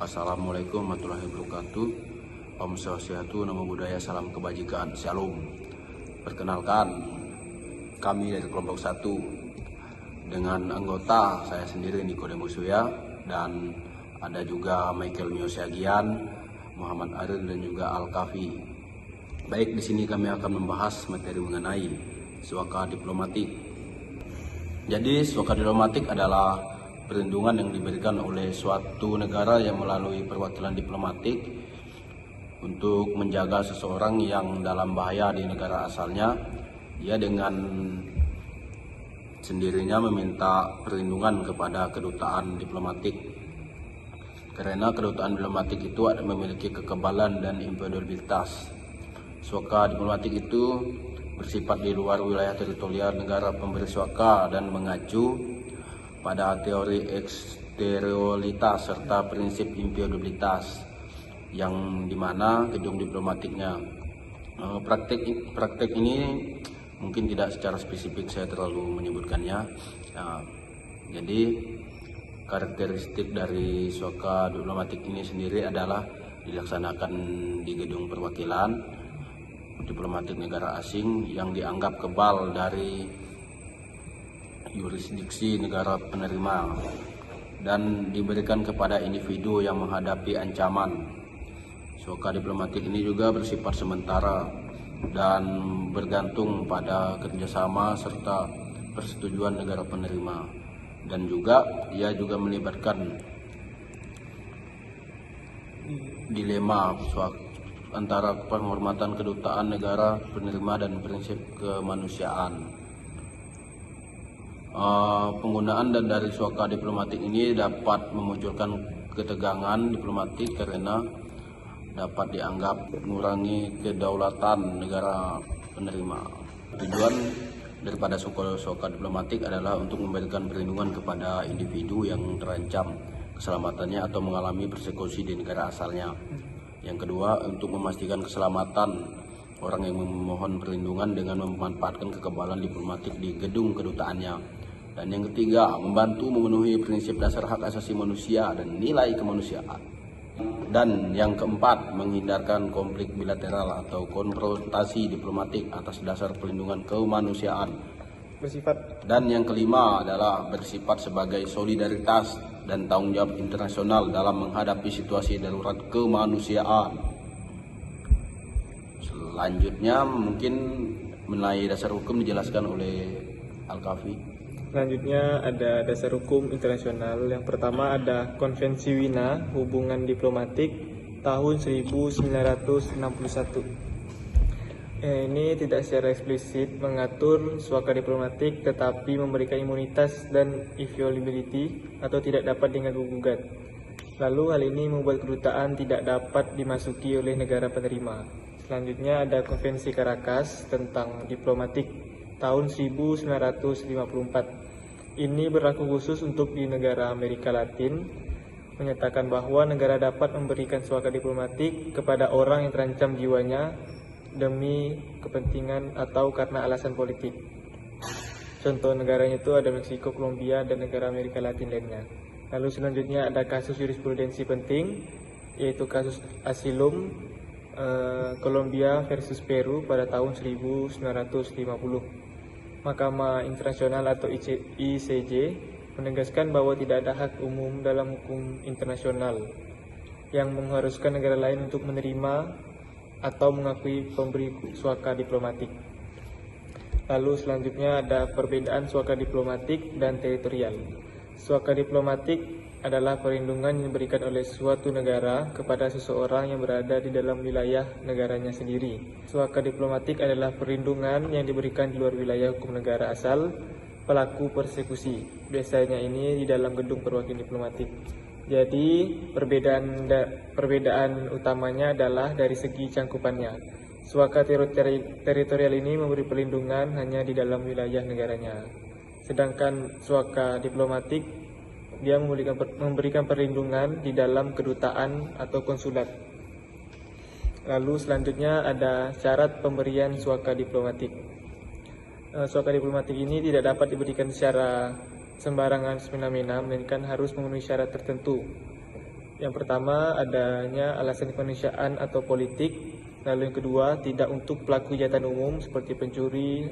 Assalamualaikum warahmatullahi wabarakatuh. Om Swastiastu, Namo Buddhaya, salam kebajikan, Shalom. Perkenalkan, kami dari kelompok 1 dengan anggota saya sendiri Nikodemus Surya, dan ada juga Michael Miosiagian, Muhammad Aril, dan juga Al-Kafi. Baik, di sini kami akan membahas materi mengenai suaka diplomatik. Jadi suaka diplomatik adalah perlindungan yang diberikan oleh suatu negara yang melalui perwakilan diplomatik untuk menjaga seseorang yang dalam bahaya di negara asalnya. Ia dengan sendirinya meminta perlindungan kepada kedutaan diplomatik, karena kedutaan diplomatik itu memiliki kekebalan dan impunibilitas. Suaka diplomatik itu bersifat di luar wilayah teritorial negara pemberi suaka dan mengacu pada teori eksterioritas serta prinsip impunibilitas, yang dimana gedung diplomatiknya. Praktek ini mungkin tidak secara spesifik saya terlalu menyebutkannya. Jadi karakteristik dari suaka diplomatik ini sendiri adalah dilaksanakan di gedung perwakilan diplomatik negara asing yang dianggap kebal dari yurisdiksi negara penerima dan diberikan kepada individu yang menghadapi ancaman. Suaka diplomatik ini juga bersifat sementara dan bergantung pada kerjasama serta persetujuan negara penerima, dan juga ia juga melibatkan dilema antara penghormatan kedutaan negara penerima dan prinsip kemanusiaan. Penggunaan dan dari suaka diplomatik ini dapat memunculkan ketegangan diplomatik karena dapat dianggap mengurangi kedaulatan negara penerima. Tujuan daripada suaka diplomatik adalah untuk memberikan perlindungan kepada individu yang terancam keselamatannya atau mengalami persekusi di negara asalnya. Yang kedua, untuk memastikan keselamatan orang yang memohon perlindungan dengan memanfaatkan kekebalan diplomatik di gedung kedutaannya. Dan yang ketiga, membantu memenuhi prinsip dasar hak asasi manusia dan nilai kemanusiaan. Dan yang keempat, menghindarkan konflik bilateral atau konfrontasi diplomatik atas dasar perlindungan kemanusiaan. Dan yang kelima adalah bersifat sebagai solidaritas dan tanggung jawab internasional dalam menghadapi situasi darurat kemanusiaan. Selanjutnya mungkin mengenai dasar hukum dijelaskan oleh Al-Kafi. Selanjutnya ada dasar hukum internasional. Yang pertama ada Konvensi Wina Hubungan Diplomatik tahun 1961. Ini tidak secara eksplisit mengatur suaka diplomatik, tetapi memberikan imunitas dan inviolability atau tidak dapat diganggu-gugat. Lalu hal ini membuat kedutaan tidak dapat dimasuki oleh negara penerima. Selanjutnya ada Konvensi Caracas tentang diplomatik tahun 1954. Ini berlaku khusus untuk di negara Amerika Latin, menyatakan bahwa negara dapat memberikan suaka diplomatik kepada orang yang terancam jiwanya demi kepentingan atau karena alasan politik. Contoh negaranya itu ada Meksiko, Kolombia, dan negara Amerika Latin lainnya. Lalu selanjutnya ada kasus jurisprudensi penting, yaitu kasus Asilum Kolombia versus Peru pada tahun 1950. Mahkamah Internasional atau ICJ menegaskan bahwa tidak ada hak umum dalam hukum internasional yang mengharuskan negara lain untuk menerima atau mengakui pemberi suaka diplomatik. Lalu selanjutnya ada perbedaan suaka diplomatik dan teritorial. Suaka diplomatik adalah perlindungan yang diberikan oleh suatu negara kepada seseorang yang berada di dalam wilayah negaranya sendiri. Suaka diplomatik adalah perlindungan yang diberikan di luar wilayah hukum negara asal pelaku persekusi. Biasanya ini di dalam gedung perwakilan diplomatik. Jadi perbedaan utamanya adalah dari segi cangkupannya. Suaka teritorial ini memberi perlindungan hanya di dalam wilayah negaranya. Sedangkan suaka diplomatik dia memberikan perlindungan di dalam kedutaan atau konsulat. Lalu selanjutnya ada syarat pemberian suaka diplomatik. Suaka diplomatik ini tidak dapat diberikan secara sembarangan semena-mena, melainkan harus memenuhi syarat tertentu, Yang pertama, adanya alasan kemanusiaan atau politik. Lalu yang kedua, tidak untuk pelaku kejahatan umum seperti pencuri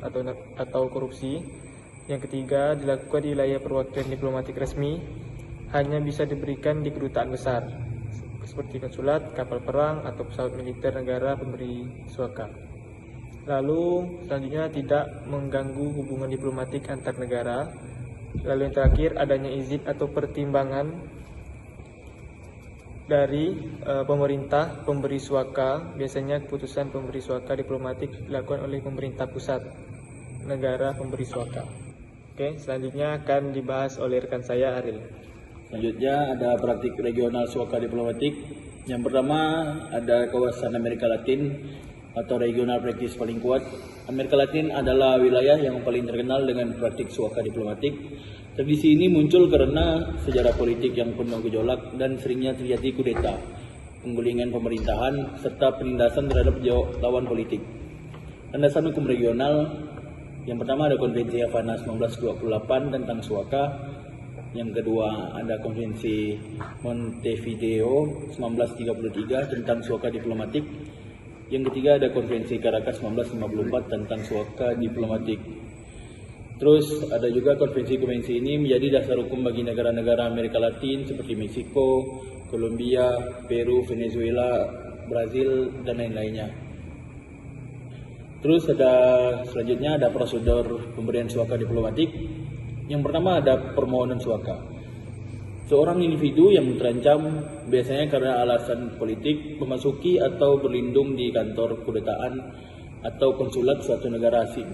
atau korupsi. Yang ketiga, dilakukan di wilayah perwakilan diplomatik resmi, hanya bisa diberikan di kedutaan besar seperti konsulat, kapal perang, atau pesawat militer negara pemberi suaka. Lalu selanjutnya, tidak mengganggu hubungan diplomatik antar negara. Lalu yang terakhir, adanya izin atau pertimbangan dari pemerintah pemberi suaka. Biasanya keputusan pemberi suaka diplomatik dilakukan oleh pemerintah pusat negara pemberi suaka. Oke, selanjutnya akan dibahas oleh rekan saya Aril. Selanjutnya ada praktik regional suaka diplomatik. Yang pertama ada kawasan Amerika Latin atau regional practice paling kuat. Amerika Latin adalah wilayah yang paling terkenal dengan praktik suaka diplomatik. Tradisi ini muncul karena sejarah politik yang penuh gejolak dan seringnya terjadi kudeta, penggulingan pemerintahan, serta penindasan terhadap lawan politik. Landasan hukum regional, yang pertama ada Konvensi Havana 1928 tentang suaka. Yang kedua ada Konvensi Montevideo 1933 tentang suaka diplomatik. Yang ketiga ada Konvensi Caracas 1954 tentang suaka diplomatik. Terus ada juga konvensi-konvensi ini menjadi dasar hukum bagi negara-negara Amerika Latin seperti Meksiko, Kolombia, Peru, Venezuela, Brazil, dan lain-lainnya. Terus selanjutnya ada prosedur pemberian suaka diplomatik. Yang pertama ada permohonan suaka. Seorang individu yang terancam biasanya karena alasan politik memasuki atau berlindung di kantor kedutaan atau konsulat suatu negara asing.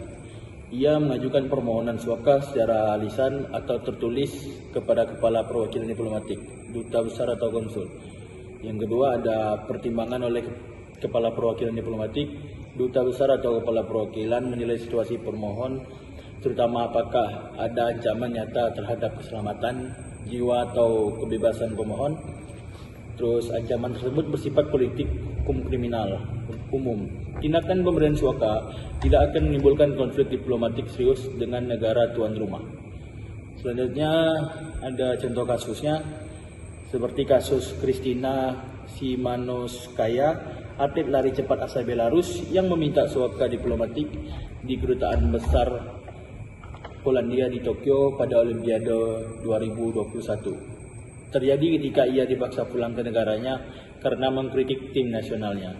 Ia mengajukan permohonan suaka secara lisan atau tertulis kepada kepala perwakilan diplomatik, duta besar atau konsul. Yang kedua ada pertimbangan oleh kepala perwakilan diplomatik. Duta besar atau kepala perwakilan menilai situasi permohon, terutama apakah ada ancaman nyata terhadap keselamatan jiwa atau kebebasan pemohon. Terus ancaman tersebut bersifat politik, hukum kriminal umum. Tindakan pemberian suaka tidak akan menimbulkan konflik diplomatik serius dengan negara tuan rumah. Selanjutnya ada contoh kasusnya, seperti kasus Kristina Simanouskaya, atlet lari cepat asal Belarus yang meminta suaka diplomatik di kedutaan besar Polandia di Tokyo pada Olimpiade 2021. Terjadi ketika ia dipaksa pulang ke negaranya karena mengkritik tim nasionalnya.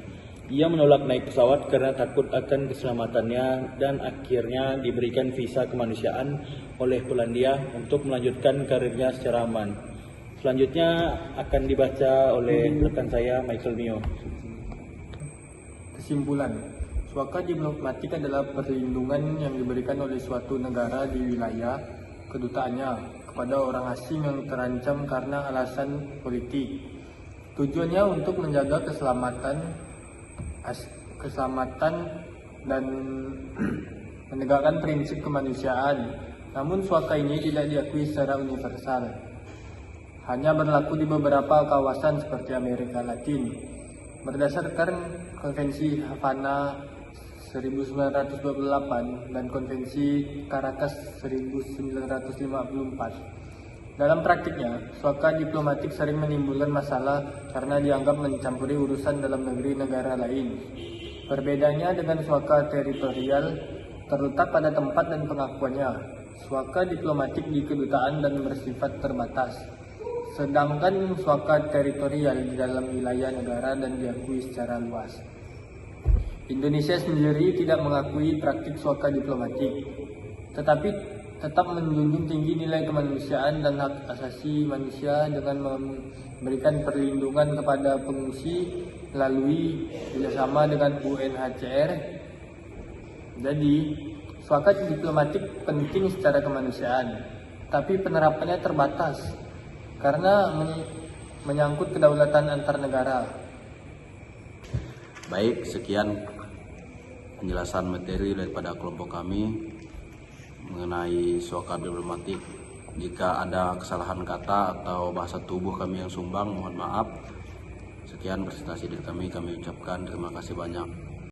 Ia menolak naik pesawat karena takut akan keselamatannya dan akhirnya diberikan visa kemanusiaan oleh Polandia untuk melanjutkan karirnya secara aman. Selanjutnya akan dibaca oleh rekan saya Michael Mio. Kesimpulan, suaka diplomatik adalah perlindungan yang diberikan oleh suatu negara di wilayah kedutaannya kepada orang asing yang terancam karena alasan politik. Tujuannya untuk menjaga keselamatan dan menegakkan prinsip kemanusiaan. Namun suaka ini tidak diakui secara universal. Hanya berlaku di beberapa kawasan seperti Amerika Latin. Berdasarkan Konvensi Havana 1928 dan Konvensi Caracas 1954. Dalam praktiknya, suaka diplomatik sering menimbulkan masalah karena dianggap mencampuri urusan dalam negeri negara lain. Perbedaannya dengan suaka teritorial terletak pada tempat dan pengakuannya. Suaka diplomatik di kedutaan dan bersifat terbatas, sedangkan suaka teritorial di dalam wilayah negara dan diakui secara luas. Indonesia sendiri tidak mengakui praktik suaka diplomatik, tetapi tetap menjunjung tinggi nilai kemanusiaan dan hak asasi manusia dengan memberikan perlindungan kepada pengungsi melalui kerjasama dengan UNHCR. Jadi, suaka diplomatik penting secara kemanusiaan, tapi penerapannya terbatas karena menyangkut kedaulatan antar negara. Baik, sekian penjelasan materi daripada kelompok kami mengenai suaka diplomatik. Jika ada kesalahan kata atau bahasa tubuh kami yang sumbang, mohon maaf. Sekian presentasi dari kami ucapkan terima kasih banyak.